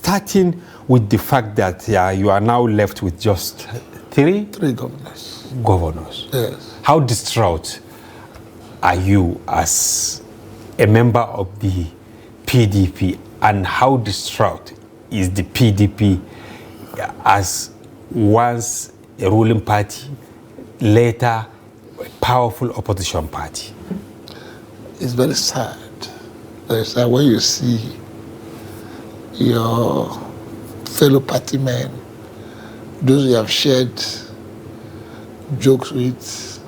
starting with the fact that you are now left with just three governors. Yes. How distraught are you as a member of the PDP, and how distraught is the PDP as once a ruling party, later a powerful opposition party? It's very sad. Very sad when you see your fellow party men, those you have shared jokes with.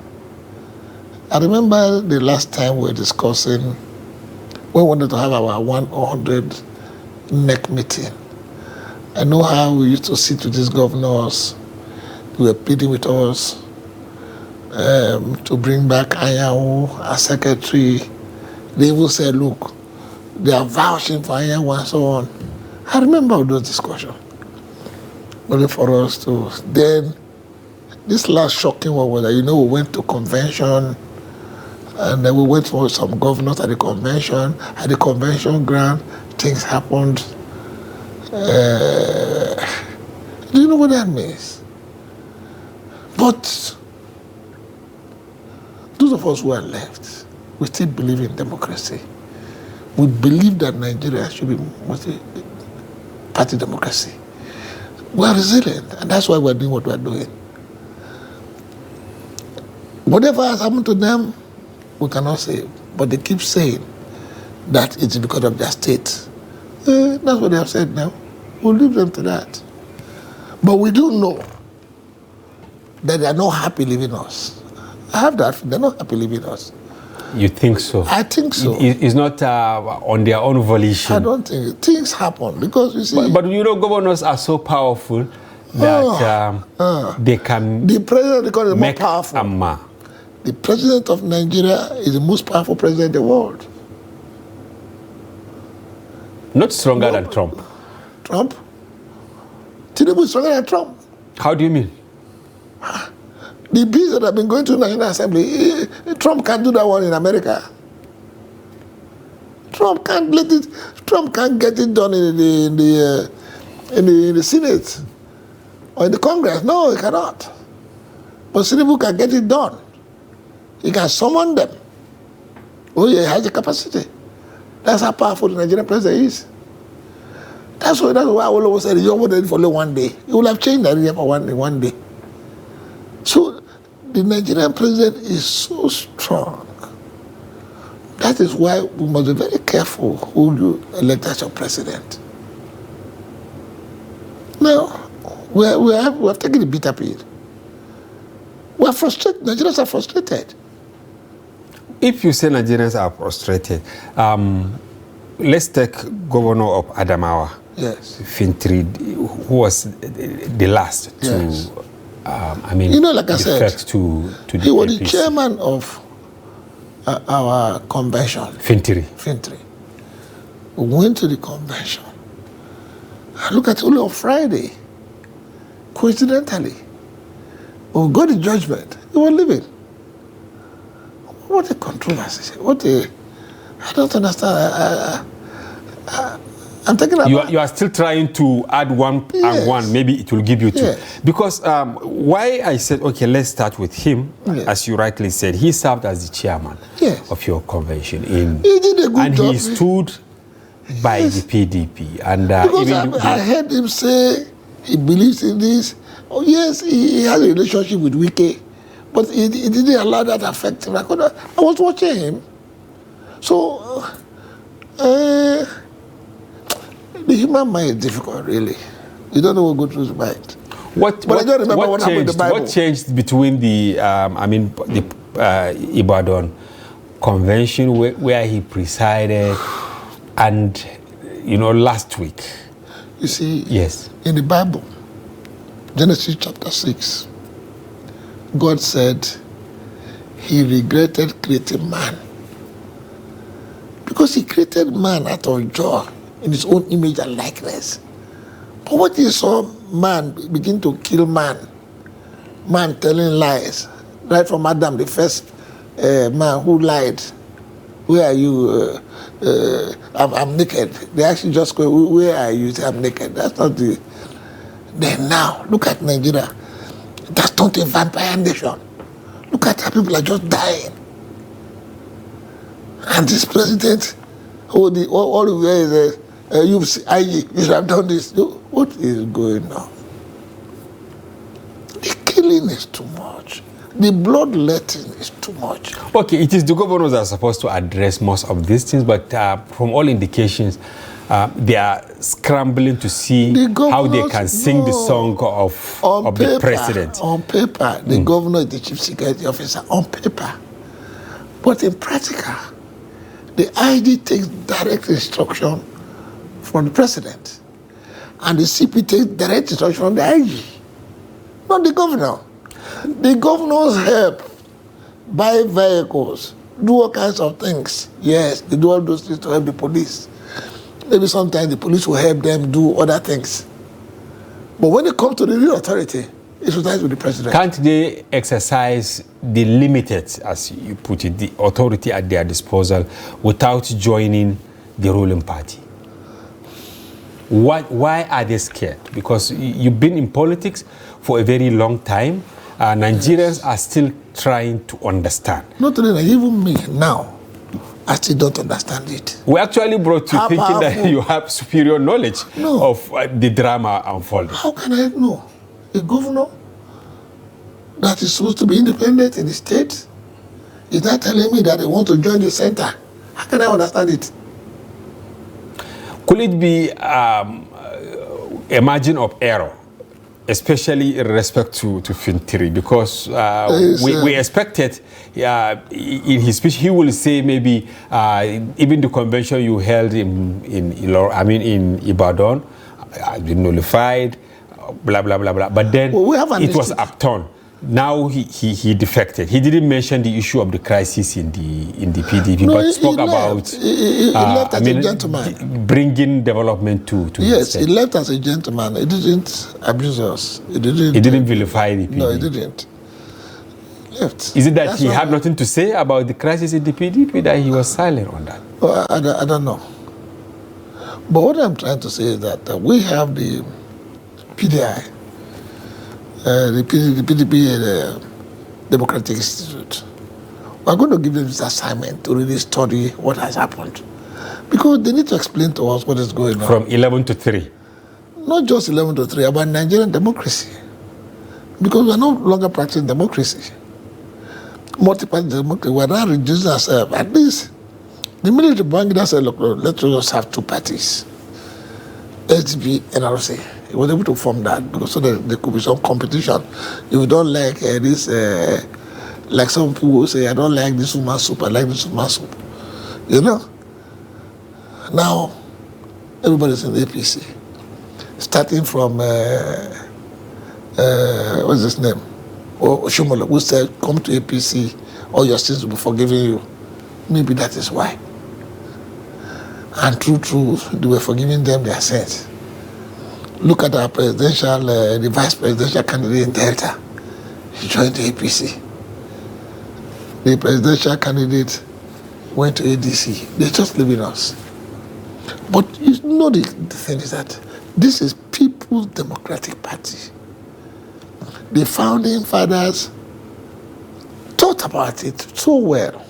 I remember the last time we were discussing, we wanted to have our 100 NEC meeting. I know how we used to sit with these governors. They were pleading with us to bring back Anyanwu as secretary. They even said, look, they are vouching for Anyanwu and so on. I remember those discussions. Only for us to, then this last shocking one was that, we went to convention, and then we went for some governors at the convention. At the convention ground, things happened. Do you know what that means? But those of us who are left, we still believe in democracy. We believe that Nigeria should be multi-party democracy. We are resilient, and that's why we're doing what we're doing. Whatever has happened to them, we cannot say, but they keep saying that it's because of their state. That's what they have said now. We'll leave them to that. But we do know that they are not happy leaving us. I have that. They're not happy leaving us. You think so? I think so. It's not on their own volition. I don't think it. Things happen because you see. But governors are so powerful that they can. The president is more powerful. Amma. The president of Nigeria is the most powerful president in the world. Not stronger than Trump. Trump? Tinubu is stronger than Trump. How do you mean? The bills that have been going to the National Assembly, Trump can't do that one in America. Trump can't get it done in the Senate or in the Congress. No, he cannot. But Tinubu can get it done. He can summon them. Oh, yeah, he has the capacity. That's how powerful the Nigerian president is. That's why Awolowo said, you're only for only one day. He will have changed Nigeria for one day. So the Nigerian president is so strong. That is why we must be very careful who you elect as your president. Now, we have taken the bitter pill. We are frustrated. Nigerians are frustrated. If you say Nigerians are frustrated, let's take Governor of Adamawa, yes, Fintiri, who was the last to, yes, like I said, to the he was APC. the chairman of our convention. Fintiri. We went to the convention. I look at it only on Friday. Coincidentally, when we got the judgment, he was leaving. What a controversy. I don't understand. I'm thinking about... You are still trying to add one and one. Maybe it will give you two. Yes. Because why I said, okay, let's start with him. Yes. As you rightly said, he served as the chairman of your convention. He did a good job. He stood by the PDP. And because I heard him say he believes in this. Oh, yes, he has a relationship with Wike. But he didn't allow that to affect him. I was watching him. So, the human mind is difficult, really. You don't know what goes through his mind. But I don't remember what happened in the Bible. What changed between the Ibadan convention where he presided and, last week? You see, yes, in the Bible, Genesis chapter 6, God said he regretted creating man. Because he created man out of joy in his own image and likeness. But what he saw man begin to kill man telling lies, right from Adam, the first man who lied, where are you? I'm naked. They actually just go, where are you? Say, I'm naked. That's not the... Then now, look at Nigeria. That's not a vampire nation. Look at how people are just dying. And this president, all the way you should have done this. What is going on? The killing is too much. The bloodletting is too much. Okay, it is the governors that are supposed to address most of these things, but from all indications, they are scrambling to see how they can sing the song of the president. On paper, the governor is the chief security officer, on paper. But in practical, the IG takes direct instruction from the president, and the CP takes direct instruction from the IG, not the governor. The governors help buy vehicles, do all kinds of things. Yes, they do all those things to help the police. Maybe sometimes the police will help them do other things. But when it comes to the real authority, it resides with the president. Can't they exercise the limited, as you put it, the authority at their disposal without joining the ruling party? Why are they scared? Because you've been in politics for a very long time. Nigerians are still trying to understand. Not really, even me now, I still don't understand it. We actually brought you thinking that you have superior knowledge of the drama unfolding. How can I know? A governor that is supposed to be independent in the state is not telling me that they want to join the center. How can I understand it? Could it be a margin of error, especially in respect to Fintiri? Because we expected in his speech he will say maybe even the convention you held in Ibadan has been nullified, blah blah blah blah. But then it was upturned. Now he defected. He didn't mention the issue of the crisis in the PDP, but spoke about he left as a gentleman, bringing development to yes, he left as a gentleman. He didn't abuse us. He didn't vilify the PDP. No, he didn't. Left. Is it that he had nothing to say about the crisis in the PDP, that he was silent on that? Well, I don't know. But what I'm trying to say is that we have the PDI, the PDP Democratic Institute. We're going to give them this assignment to really study what has happened. Because they need to explain to us what is going on. From 11 to 3? Not just 11 to 3, about Nigerian democracy. Because we're no longer practicing democracy. Multi-party democracy, we're not reducing ourselves. At least, the military bank said, look, let's just have two parties. SDP, NRC. He was able to form that because so that there could be some competition. If you don't like this, like some people will say, I don't like this woman soup, I like this woman soup. You know? Now, everybody's in the APC. Starting from, what's his name? Shumolo, who said, come to APC, all your sins will be forgiven you. Maybe that is why. And true, they were forgiving them their sins. Look at our presidential, the vice presidential candidate in Delta. He joined the APC. The presidential candidate went to ADC. They're just leaving us. But you know the thing is that this is People's Democratic Party. The founding fathers thought about it so well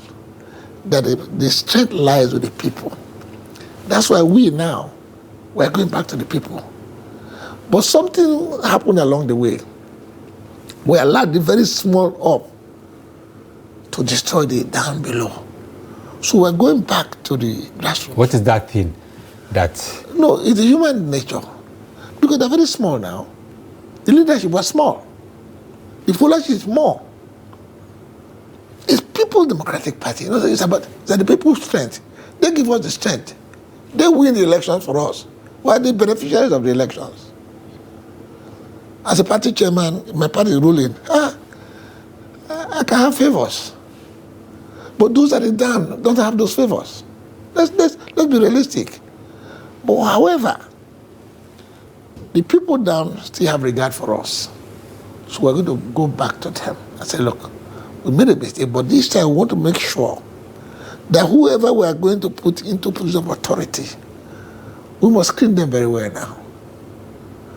that the strength lies with the people. That's why we're going back to the people. But something happened along the way. We allowed the very small up to destroy the down below. So we're going back to the grassroots. What is that thing? No, it's a human nature. Because they're very small now. The leadership was small. The followership is more. It's People's Democratic Party. You know, it's the people's strength. They give us the strength. They win the elections for us. We are the beneficiaries of the elections. As a party chairman, my party is ruling. I can have favors. But those that are down don't have those favors. Let's be realistic. But however, the people down still have regard for us. So we're going to go back to them and say, look, we made a mistake, but this time we want to make sure that whoever we are going to put into position of authority, we must screen them very well now.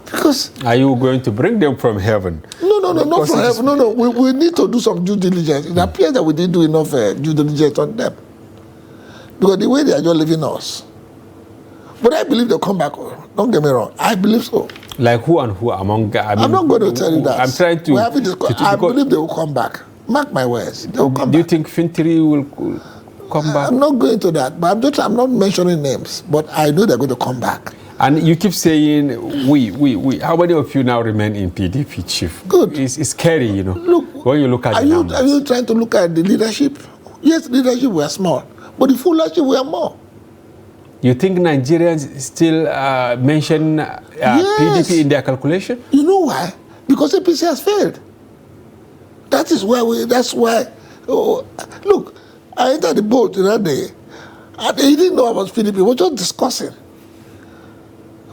Because are you going to bring them from heaven? No, not from heaven. No. We need to do some due diligence. It appears that we didn't do enough due diligence on them. Because the way they are just leaving us. But I believe they'll come back. Don't get me wrong. I believe so. Like who and who among? I'm not going to tell you that. I'm trying to. I believe they will come back. Mark my words. They will come back. Do you think Fintiri will come back? I'm not going to that. But I'm not mentioning names. But I know they're going to come back. And you keep saying we. How many of you now remain in PDP, Chief? Good. It's scary, you know. Look, when you look at the numbers. Are you trying to look at the leadership? Yes, leadership were small, but the full leadership were more. You think Nigerians still mention yes. PDP in their calculation? You know why? Because APC has failed. That's why. Oh, look, I entered the boat that day, and he didn't know about PDP. We were just discussing.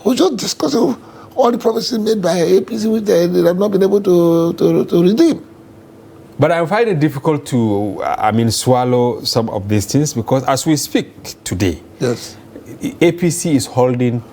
All the promises made by APC, which they have not been able to redeem. But I find it difficult to, swallow some of these things because as we speak today, yes, APC is holding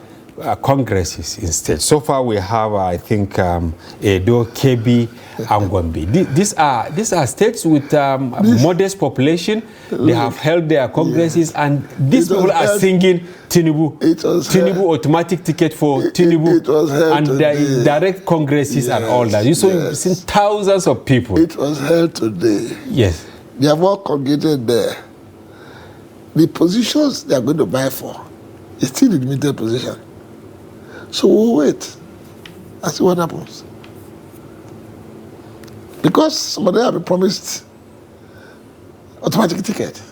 congresses instead. So far, we have, I think, Edo, Kebbi, and Gombe. These are states with modest population. They have held their congresses, and these people are singing Tinubu. Tinubu automatic ticket for Tinubu, and the direct congresses and all that. So you've seen thousands of people. It was held today. Yes. They have all congregated there. The positions they are going to vie for is still in the limited position. So we'll wait and see what happens. Because some of them have been promised automatic ticket.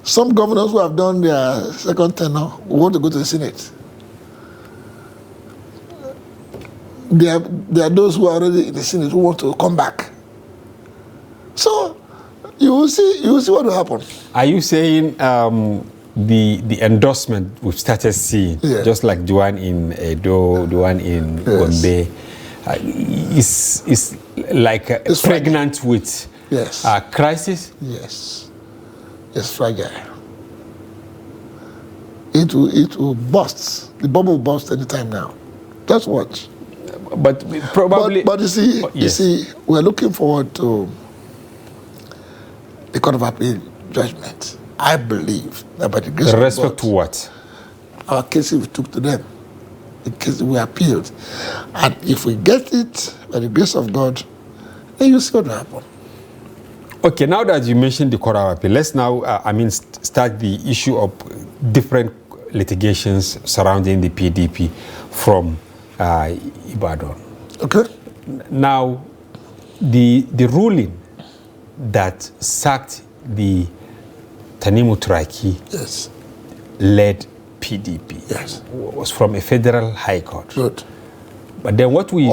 Some governors who have done their second tenure want to go to the Senate. There are those who are already in the Senate who want to come back. So you will see what will happen. Are you saying the endorsement we've started seeing, just like the one in Edo, the one in Gombe, is like it's pregnant fragile. With crisis? Yes. It's fragile. It will burst. The bubble will burst anytime now. Just watch. But probably. But you see, we're looking forward to the Court of Appeal judgment. I believe that by the grace of God. Respect to what? Our cases we took to them. The cases we appealed. And if we get it by the grace of God, then you see what will happen. Okay, now that you mentioned the Court of Appeal, let's now, start the issue of different litigations surrounding the PDP from Ibadan. Okay. Now, the ruling that sacked the Tanimu Turaki led PDP was from a federal high court. Good. But then what we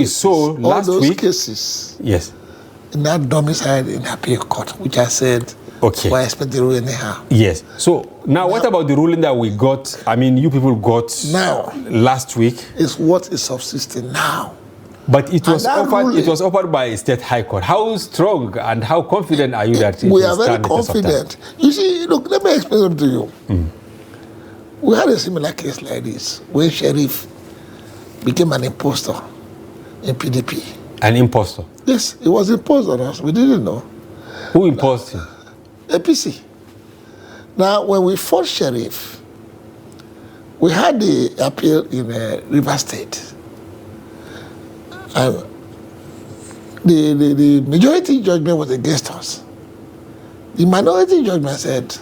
saw last week, all those cases, in that domicile in appeal court, which I said, we expect the ruling anyhow. Yes. So now, what about the ruling that we got? You people got now last week. Is what is subsisting now. But it was offered. It was offered by a state high court. How strong and how confident are you that we are very confident? You see, look, let me explain something to you. We had a similar case like this, where Sheriff became an impostor in PDP. An impostor? Yes, he was imposed on us. We didn't know. Who imposed him? APC. Now, when we fought Sheriff, we had the appeal in River State. And the majority judgment was against us. The minority judgment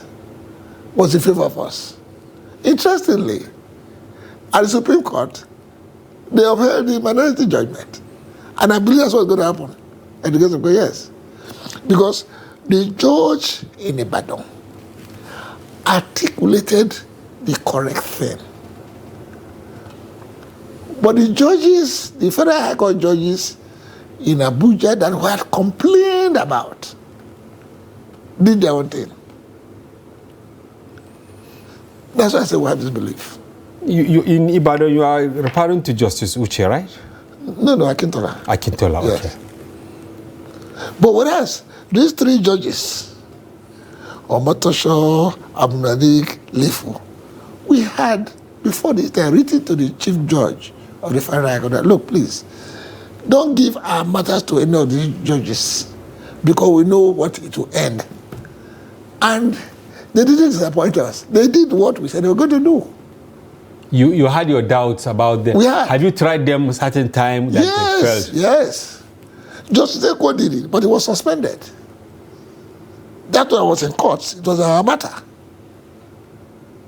was in favor of us. Interestingly, at the Supreme Court, they upheld the minority judgment. And I believe that's what's going to happen. And the case of God, yes. Because the judge in Ibadan articulated the correct thing. But the judges, the Federal High Court judges in Abuja that were complained about, did their own thing. That's why I say we have this belief. You in Ibadan, you are referring to Justice Uche, right? No, Akintola. Akintola, yes. Okay. But whereas these three judges Omotosho, Abdulmalik, Lifu. We had, before this, they written to the chief judge of the Federal High Court that, look, please, don't give our matters to any of these judges because we know what it will end. And they didn't disappoint us. They did what we said they were going to do. You had your doubts about them. Have you tried them a certain time that they failed? Yes. Justice Eko did it, but it was suspended. That one was in court. It was our matter.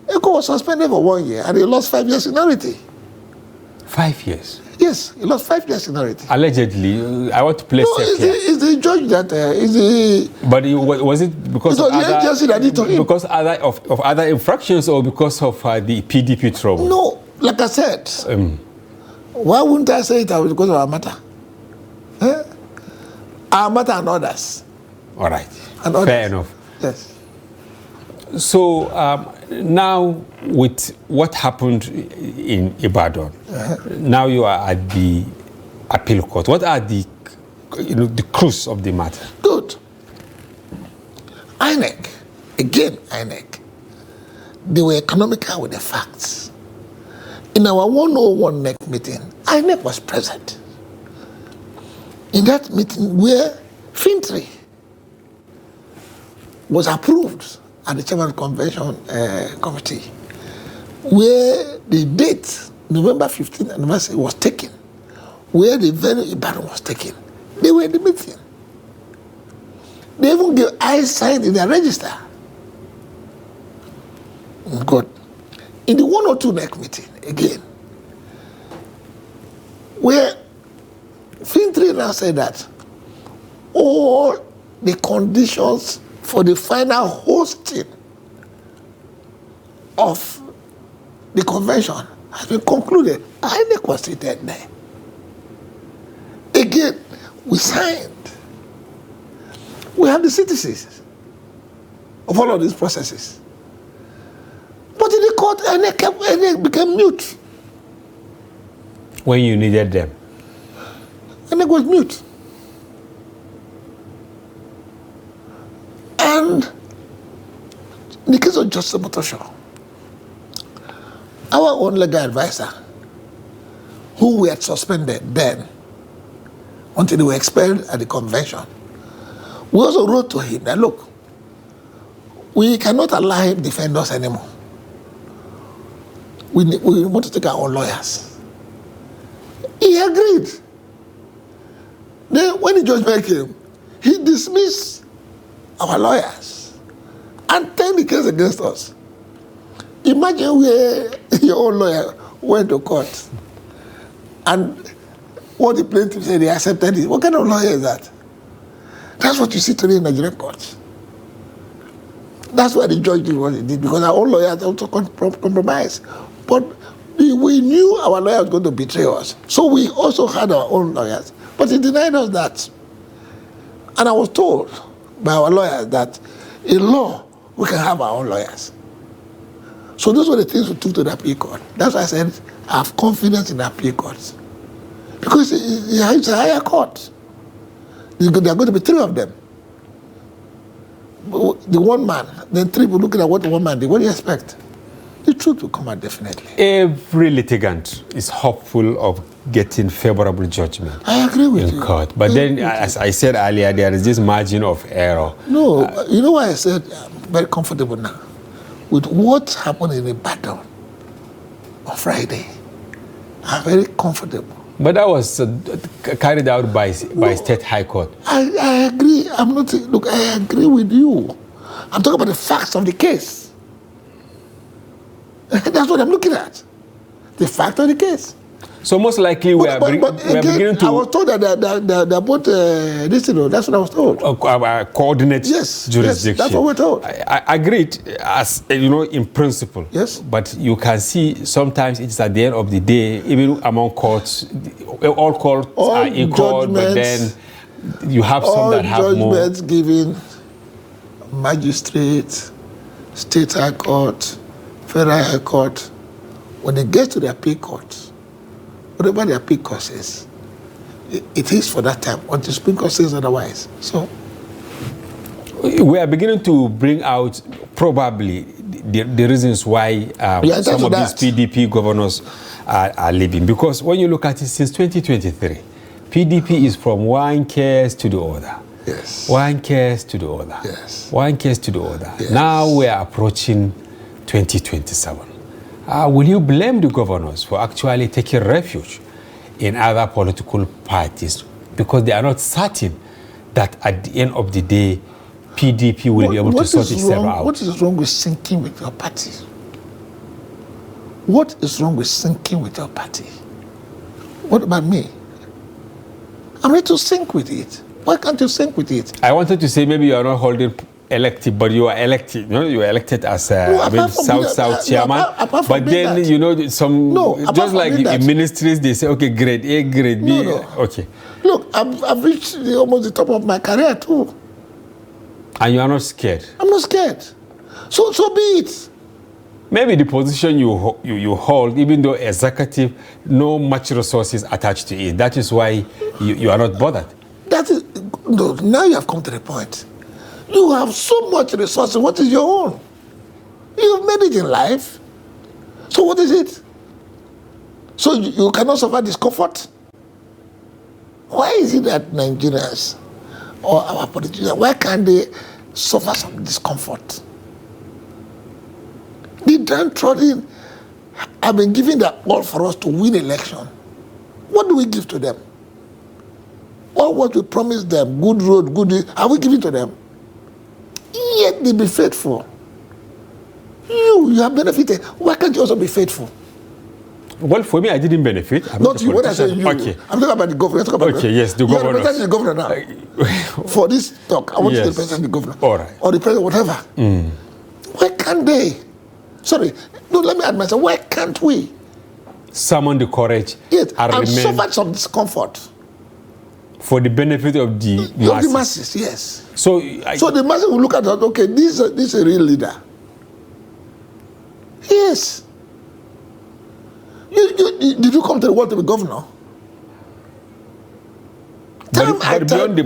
Eko was suspended for 1 year and he lost 5 years seniority. 5 years? Yes, he lost 5 years seniority. Allegedly, I want to place it here. It's the judge that is the. But was it because of other infractions or because of the PDP trouble? No, like I said, why wouldn't I say it because of our matter? Our matter and others. All right. And others. Fair enough. Yes. So now with what happened in Ibadan, now you are at the appeal court. What are the crux of the matter? Good. INEC, INEC, they were economical with the facts. In our 101 NEC meeting, INEC was present. In that meeting where Fintiri was approved at the Chairman Convention Committee, where the date, November 15th anniversary, was taken, where the venue Ibadan was taken. They were in the meeting. They even gave I-sign in their register. Good. In the 102 NEC meeting, again, where Fintiri now said that all the conditions for the final hosting of the convention has been concluded. INEC was seated there. Again, we signed. We have the citizens of all of these processes. But in the court, INEC became mute. When you needed them? INEC was mute. And in the case of Justice Motosho, our own legal advisor, who we had suspended then until they were expelled at the convention, we also wrote to him that, look, we cannot allow him defend us anymore. We want to take our own lawyers. He agreed. Then when the judgment came, he dismissed our lawyers and turned the case against us. Imagine where your own lawyer went to court and what the plaintiff said, they accepted it. What kind of lawyer is that? That's what you see today in Nigerian courts. That's why the judge did what he did, because our own lawyers also compromised. But we knew our lawyer was going to betray us. So we also had our own lawyers. But he denied us that. And I was told by our lawyers that in law, we can have our own lawyers. So those were the things we took to the appeal court. That's why I said I have confidence in the appeal courts. Because it's a higher court. There are going to be 3 of them. The one man, then 3 people looking at what the one man did. What do you expect? The truth will come out definitely. Every litigant is hopeful of getting favorable judgment. I agree with you. In court. But then, as I said earlier, there is this margin of error. No, you know why I said I'm very comfortable now? With what happened in Ibadan on Friday, I'm very comfortable. But that was carried out by State High Court. I agree. Look, I agree with you. I'm talking about the facts of the case. That's what I'm looking at. The fact of the case. So most likely we are beginning to... I was told that they're both, that's what I was told. Coordinate jurisdiction. Yes, that's what we're told. I agreed, as in principle. Yes. But you can see sometimes it's at the end of the day, even among courts, all courts are equal, but then you have some that have more. All judgments given, magistrate, State High Court, Federal High Court, when they get to the appeal court, whatever the appeal court says, it is for that time until Supreme Court says otherwise. So, We are beginning to bring out probably the reasons why some of these PDP governors are leaving. Because when you look at it, since 2023, PDP is from one case to the other. Yes. One case to the other. Yes. One case to the other. Yes. Now we are approaching 2027. Will you blame the governors for actually taking refuge in other political parties because they are not certain that at the end of the day, PDP will be able to sort itself out? What is wrong with syncing with your party? What is wrong with syncing with your party? What about me? I'm ready to sync with it. Why can't you sync with it? I wanted to say maybe you are not holding elected, but you are elected. You are elected as South chairman. But then just like in ministries, they say, okay, grade A, grade B. No. Okay. Look, I've reached almost the top of my career too. And you are not scared? I'm not scared. So be it. Maybe the position you hold, even though executive, no much resources attached to it. That is why you are not bothered. Now you have come to the point. You have so much resources. What is your own? You've made it in life. So what is it? So you cannot suffer discomfort? Why is it that Nigerians or our politicians, why can't they suffer some discomfort? The downtrodden have been giving their all for us to win election. What do we give to them? All what we promise them, good road, good, are we giving to them? Yet they be faithful. You have benefited. Why can't you also be faithful? Well, for me, I didn't benefit. Not you. When I say you, okay. I'm talking about the governor. Okay, yes, the governor. You are representing the governor now. For this talk, I want you to represent the governor. All right. Or the president, whatever. Why can't they? Sorry. No, let me add myself. Why can't we? Summon the courage. Yes, and suffer some discomfort. For the benefit of the masses. Of the masses, yes. So the masses will look at that, okay, this is a real leader. Yes. Did you come to the world to be governor? Beyond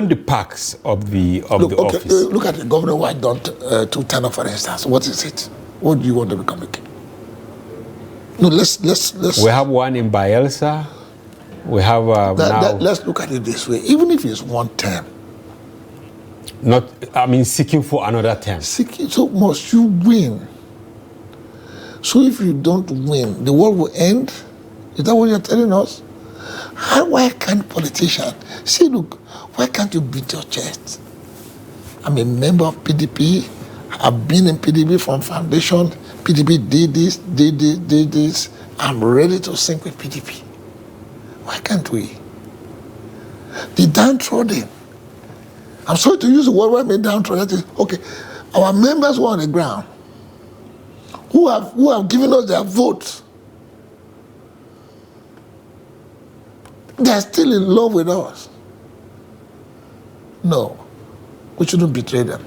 the perks of the office. Look at the governor who had done 2 tenors, for instance. What is it? What do you want to become? No, let's. We have one in Bayelsa. We have now. Let's look at it this way. Even if it's 1 term. Seeking for another term. So must you win? So if you don't win, the world will end? Is that what you're telling us? Why can't politicians say, look, why can't you beat your chest? I'm a member of PDP. I've been in PDP from foundation. PDP did this. I'm ready to sync with PDP. Why can't we? The downtrodden. I'm sorry to use the word where I mean downtrodden. Okay, our members who are on the ground, who have given us their vote, they are still in love with us. No, we shouldn't betray them.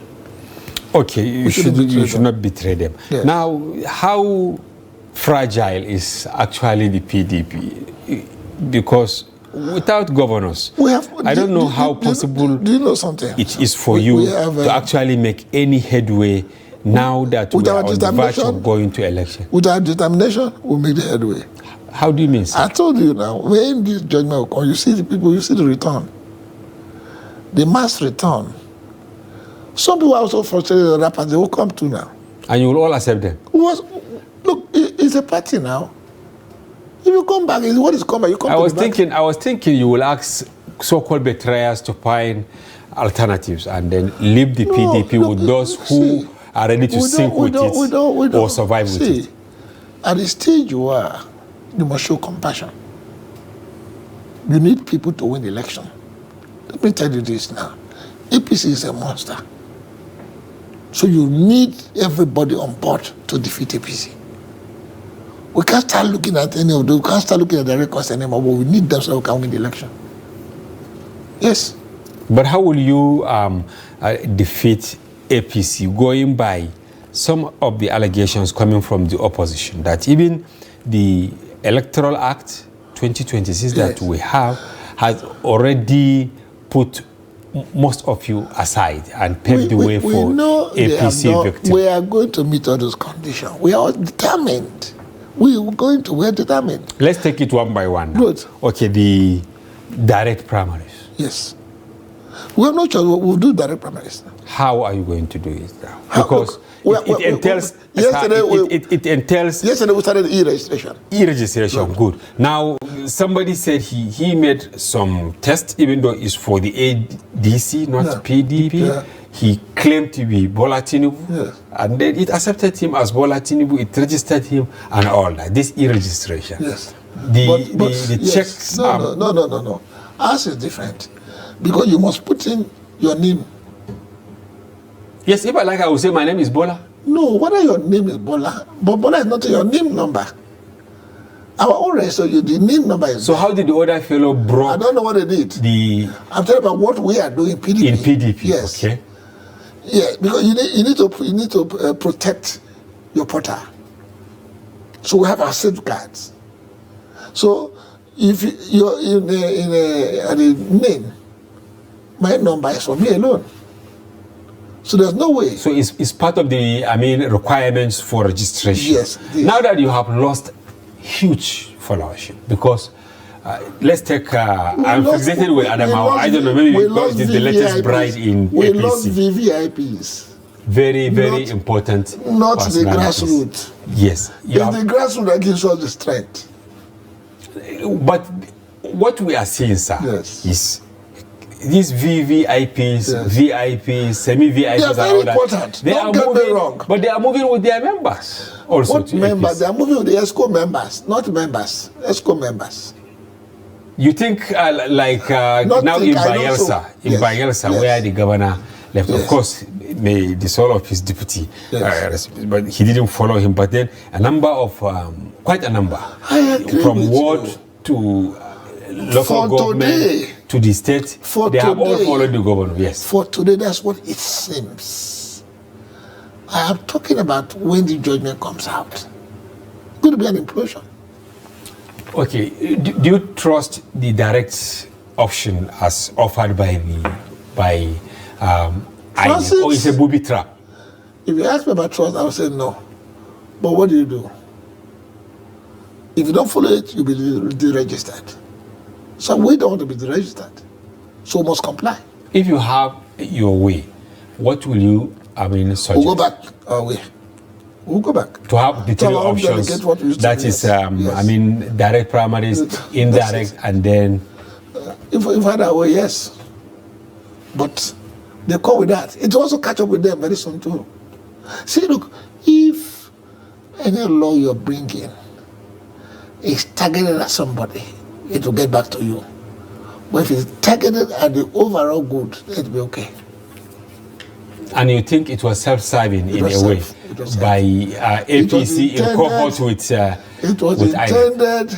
Okay, you should not betray them. Yes. Now, how fragile is actually the PDP? Because without governors, I don't know how possible do you know something? It is for you to actually make any headway now that we are on the verge of going to election. With our determination, we'll make the headway. How do you mean, sir? I told you now, when this judgment will come, you see the people, you see the return. The mass return. Some people are also frustrated with rappers, they will come to now. And you will all accept them? Look, it's a party now. If you come back, what is come back? You come I was thinking you will ask so-called betrayers to find alternatives and then leave the PDP with those who are ready to sync with it or survive with it. At the stage you are, you must show compassion. You need people to win the election. Let me tell you this now. APC is a monster. So you need everybody on board to defeat APC. We can't start looking at any of those. We can't start looking at the records anymore, but we need them so we can win the election. Yes. But how will you defeat APC going by some of the allegations coming from the opposition that even the Electoral Act 2026 that we have has already put most of you aside and pave the way for APC victims. We are going to meet all those conditions. We are determined. We're determined. Let's take it one by one now. Good. Okay, the direct primaries. Yes. We have no choice. We'll do direct primaries. How are you going to do it now? Because it entails... Yesterday we started e-registration. E-registration, good. Now, somebody said he made some tests, even though it's for the ADC, not PDP. Yeah. He claimed to be Bola Tinubu, yes. And then it accepted him as Bola Tinubu, it registered him and all that. This e-registration. Yes. The yes. checks... No. Ours is different. Because you must put in your name. Yes, if I will say my name is Bola. No, whether your name is Bola, but Bola is not your name number. Our own register, the name number is. So how did the other fellow broke? I don't know what they did. I'm talking about what we are doing in PDP. In PDP, yes. Okay. Yeah, because you need to protect your portal. So we have our safeguards. So if you're in a name, my number is for me alone. So there's no way. So it's part of the, requirements for registration. Yes. Now that you have lost huge followership, because let's take, I'm fixated with Adamawa. I don't know, maybe because it is the latest bride in we APC. lost VVIPs. Very, very important. Not the grassroots. Yes. It's the grassroots that gives us the strength. But what we are seeing, sir, yes. is these VVIPs, yes. VIPs, semi-VIPs, they are very important. Don't get me wrong. But they are moving with their members. Also, what members? They are moving with the ESCO members, not members. ESCO members. You think now in Bayelsa, yes. where the governor left, yes. Of course, may the soul of his deputy, yes. But he didn't follow him. But then a number of, quite a number, from ward to local government to the state, they have all followed the governor, yes. For today, that's what it seems. I am talking about when the judgment comes out. It's going to be an implosion. Okay, do you trust the direct option as offered by INEC, or is it a booby trap? If you ask me about trust, I will say no. But what do you do? If you don't follow it, you'll be deregistered. So we don't want to be deregistered. So we must comply. If you have your way, what will you, suggest? We'll go back our way. We'll go back. To have the three options, that is, yes. Direct primaries, indirect, and then... If we had our way, yes. But they come with that. It will also catch up with them very soon too. See, look, if any law you're bringing is targeted at somebody, it will get back to you. But if it's targeted at the overall good, it will be okay. And you think it was self-serving in a way by APC in cohort with it was intended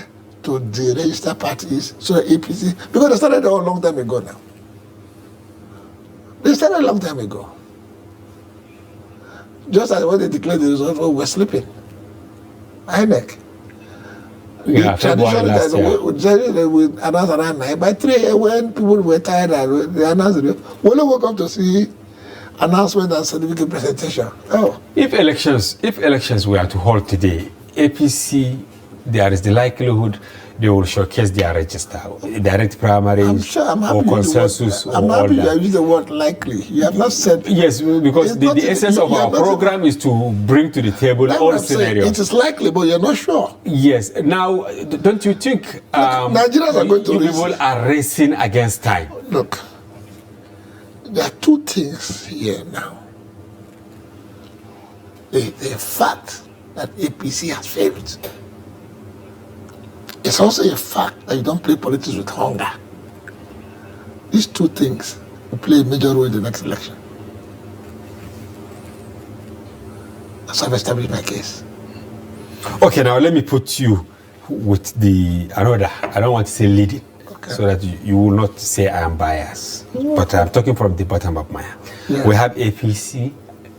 to deregister parties so that APC, because they started a long time ago now. They started a long time ago. Just as when they declared the result, we were sleeping. INEC. Yeah, traditionally, we announced around 9. By 3 a.m., when people were tired, they announced it. We only woke up to see announcement and certificate presentation. Oh. If elections were to hold today, APC, there is the likelihood they will showcase their register, direct primaries, I'm happy or consensus. I'm happy you have used the word likely. You have not said... Yes, because the essence of our program is to bring to the table all scenarios. It is likely, but you're not sure. Yes. Now, don't you think Nigerians are going to people are racing against time? Look, there are two things here now. The fact that APC has failed. It's also a fact that you don't play politics with hunger. These two things will play a major role in the next election. That's how I've established my case. Okay, now let me put you with another, I don't want to say leading, okay, so that you will not say I am biased. But I'm talking from the bottom of my heart. Yeah. We have APC,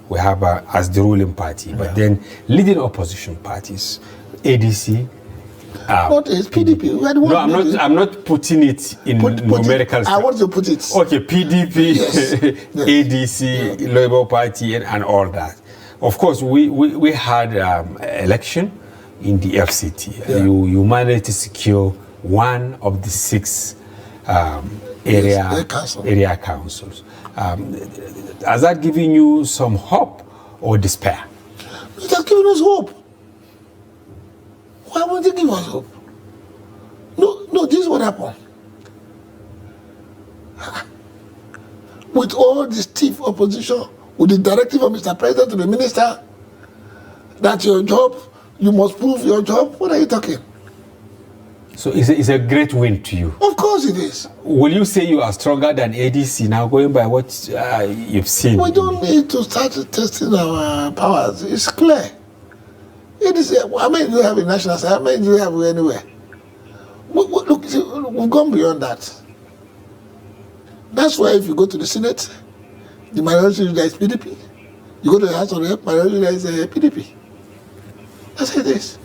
we have as the ruling party, but then leading opposition parties, ADC, Not as PDP. No, I'm not putting it in numerical. I want to put it. Okay, PDP, yes. ADC, yeah. Labour Party, and all that. Of course, we had election in the FCT. Yeah. You managed to secure one of the 6 area councils. Has that given you some hope or despair? It has given us hope. Why won't it give us hope? No, this is what happened. With all the stiff opposition, with the directive of Mr. President to the minister, that your job, you must prove your job, what are you talking? So it's a great win to you. Of course it is. Will you say you are stronger than ADC now, going by what you've seen? We don't need to start testing our powers. It's clear. ADC, how many do you have in national side? How many do you have anywhere? Look, we've gone beyond that. That's why if you go to the Senate, the minority leader is PDP. You go to the House of Rep, minority leader is PDP. That's how it is.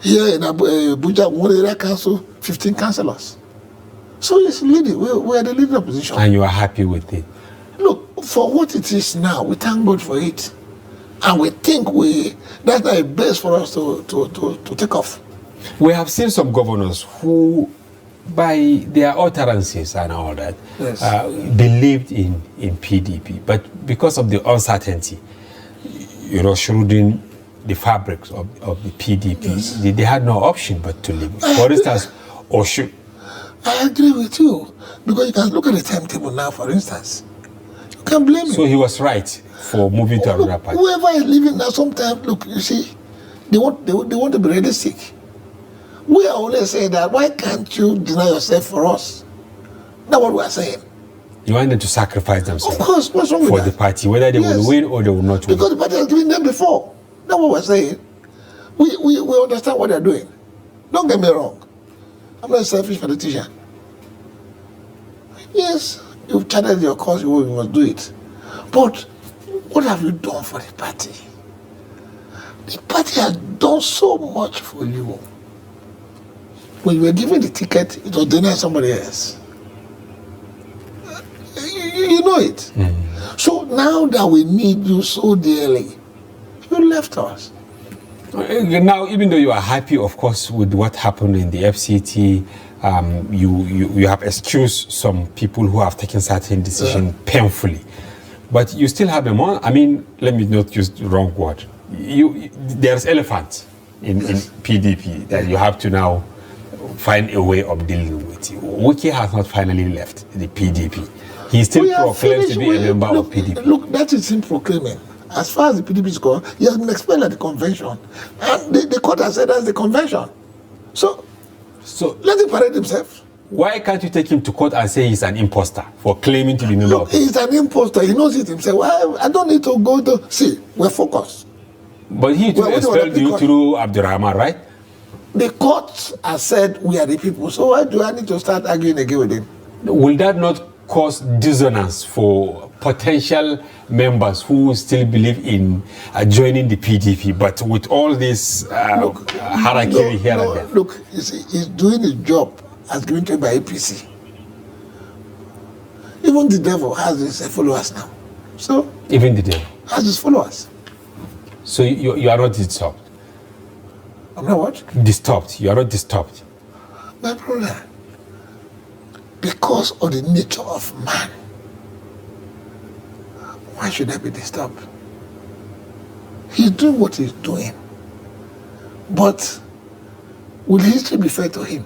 Here in Abuja, one area council, 15 councillors. So it's leading. We are the leading opposition. And you are happy with it? Look, for what it is now, we thank God for it. And we think that's the best for us to take off. We have seen some governors who, by their utterances and all that, yes. Believed in PDP. But because of the uncertainty, shrouding the fabrics of the PDP, yes. They had no option but to leave. For instance, Oshu. I agree with you. Because you can look at the timetable now, for instance. You can't blame him. So he was right for moving to another party. Whoever is leaving now, sometimes, look, you see, they want to be realistic. We are always saying that, why can't you deny yourself for us? That's what we are saying. You want them to sacrifice themselves? Of course, what's wrong with that? For the party, whether they will win or they will not win. Because the party has given them before. That's what we're saying. We understand what they're doing. Don't get me wrong. I'm not a selfish politician. Yes, you've charted your cause, you must do it. But what have you done for the party? The party has done so much for you. When you were given the ticket, it was denied somebody else. You know it. Mm. So now that we need you so dearly, you left us. Now, even though you are happy, of course, with what happened in the FCT, you have excused some people who have taken certain decisions painfully. But you still have them on. I mean, let me not use the wrong word. There's elephants in PDP that you have to now find a way of dealing with. Wiki has not finally left the PDP. He still proclaims to be a member of PDP. Look, that is him proclaiming. As far as the PDP is concerned, he has been expelled at the convention. And the court has said that's the convention. So let him parade himself. Why can't you take him to court and say he's an imposter for claiming to be a member of PDP? He's an imposter. He knows it himself. Well, I don't need to go to... See, we're focused. But he expelled you through Abdurrahman, right? The court has said we are the people. So why do I need to start arguing again with him? Will that not cause dissonance for potential members who still believe in joining the PDP, but with all this harakiri here and there? Look, you see, he's doing his job as given to him by APC. Even the devil has his followers now. So even the devil has his followers. So you are not disturbed? I'm not what? Disturbed. You are not disturbed? My brother, because of the nature of man, why should I be disturbed? He's doing what he's doing. But will history be fair to him?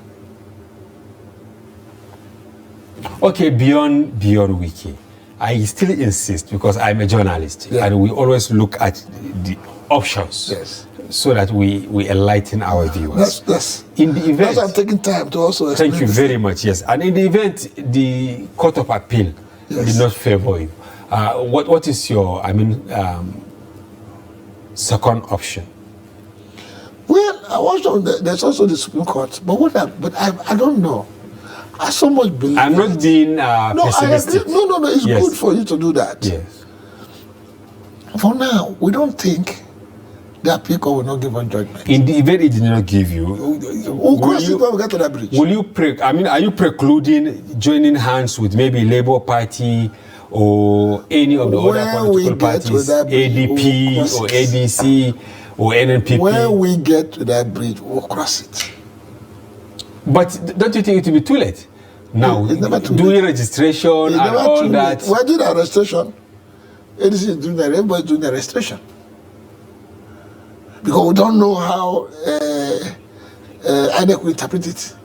Okay, beyond Wiki, I still insist, because I'm a journalist, and we always look at the options. Yes. So that we enlighten our viewers. That's in the event, I'm taking time to also explain. Thank you very much. Yes, and in the event the Court of Appeal did not favor you, what is your second option? Well, there's also the Supreme Court, but I don't know. I so much believe. I'm not being pessimistic. No. It's good for you to do that. Yes. For now, we don't think The appeal court will not give us judgment. In the event it did not give you, We'll cross it when we get to that bridge. will you are you precluding joining hands with maybe Labour Party or any of the other political parties, ADP or APC or NNPP? When we get to that bridge, we'll cross it. But don't you think it will be too late? Now, doing registration and all that. We're doing the registration. ADC is doing that, everybody's doing the registration. Because we don't know how INEC will interpret it.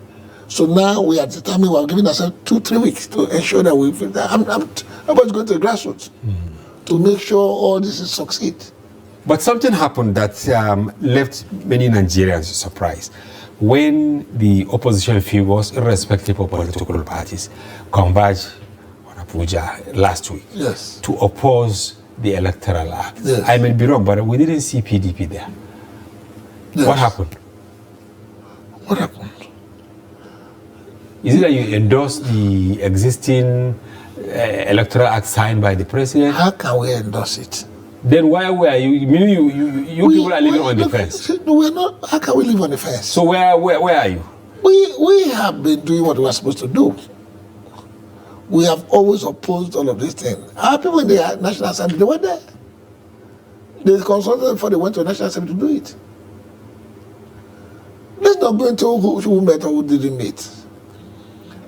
So now we are determined, we are giving ourselves 2-3 weeks to ensure that we feel that I'm about to go to the grassroots to make sure all this is succeed. But something happened that left many Nigerians surprised. When the opposition figures, irrespective of political parties, converged on Abuja last week to oppose the Electoral Act. Yes. I may be wrong, but we didn't see PDP there. Yes. What happened? What happened? Is it that you endorsed the existing Electoral Act signed by the president? How can we endorse it? Then why were you? Meaning you people are living on the fence. No, we're not. How can we live on the fence? So where are you? We have been doing what we are supposed to do. We have always opposed all of these things. Our people in the National Assembly, they were there. They consulted before they went to the National Assembly to do it. Let's not go into who met or who didn't meet.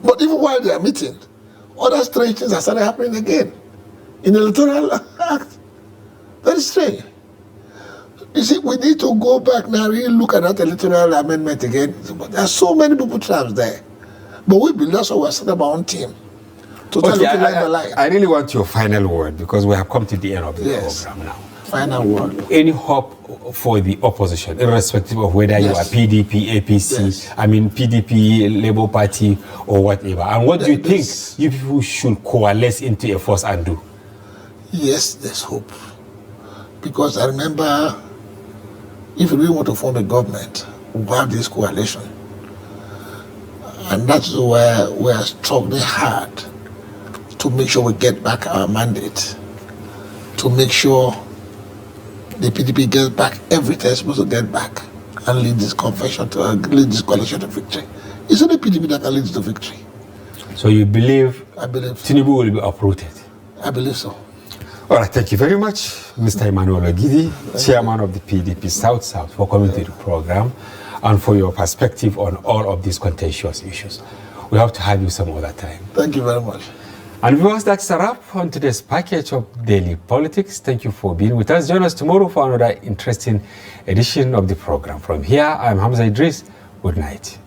But even while they are meeting, other strange things are started happening again in the Electoral Act. Very strange. You see, we need to go back now and really look at that electoral amendment again. There are so many people trapped there. But we believe that's why we're setting up our own team. To try to line by line. I really want your final word because we have come to the end of the program now. Final word. Any hope for the opposition, irrespective of whether you are PDP, APC, PDP, Labour Party, or whatever? And what do you think you people should coalesce into a force and do? Yes, there's hope. Because I remember, if we really want to form a government, we'll have this coalition. And that's where we are struggling hard to make sure we get back our mandate, to make sure the PDP gets back everything it's supposed to get back and lead this coalition to victory. It's only PDP that can lead to victory. So you believe, I believe Tinubu will be uprooted? I believe so. All right, thank you very much, Mr. Emmanuel Ogidi, Chairman of the PDP South, for coming to the program and for your perspective on all of these contentious issues. We have to have you some other time. Thank you very much. And viewers, that's a wrap on today's package of Daily Politics. Thank you for being with us. Join us tomorrow for another interesting edition of the program. From here, I'm Hamza Idris. Good night.